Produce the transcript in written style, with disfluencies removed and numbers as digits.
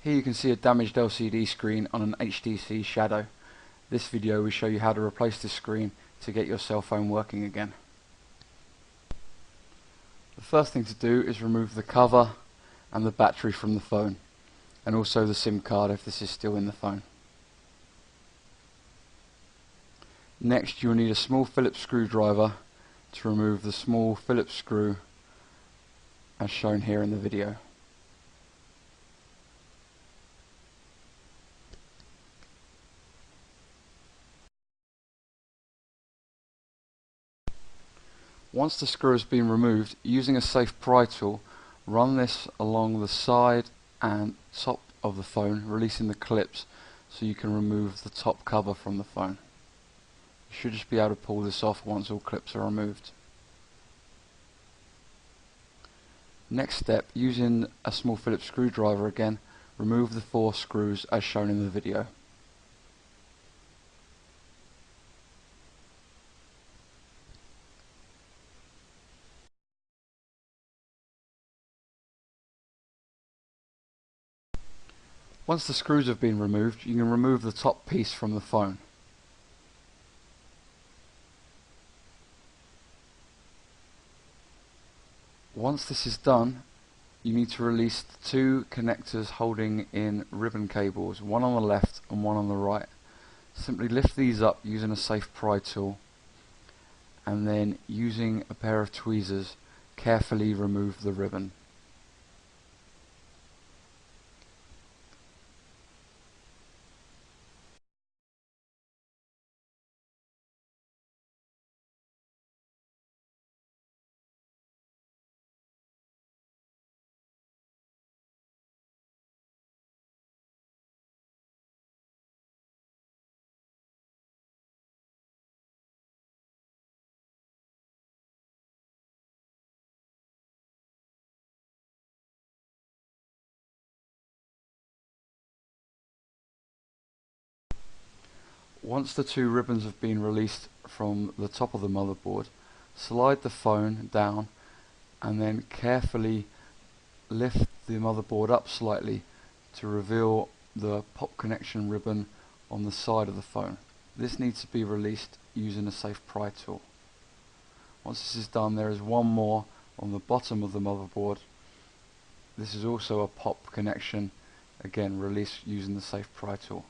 Here you can see a damaged LCD screen on an HTC Shadow. This video will show you how to replace this screen to get your cell phone working again. The first thing to do is remove the cover and the battery from the phone, and also the SIM card if this is still in the phone. Next, you will need a small Phillips screwdriver to remove the small Phillips screw as shown here in the video. Once the screw has been removed, using a safe pry tool, run this along the side and top of the phone, releasing the clips so you can remove the top cover from the phone. You should just be able to pull this off once all clips are removed. Next step, using a small Phillips screwdriver again, remove the 4 screws as shown in the video. Once the screws have been removed, you can remove the top piece from the phone. Once this is done, you need to release the 2 connectors holding in ribbon cables, one on the left and one on the right. Simply lift these up using a safe pry tool, and then using a pair of tweezers carefully remove the ribbon. Once the 2 ribbons have been released from the top of the motherboard, slide the phone down and then carefully lift the motherboard up slightly to reveal the pop connection ribbon on the side of the phone. This needs to be released using a safe pry tool. Once this is done, there is one more on the bottom of the motherboard. This is also a pop connection, again released using the safe pry tool.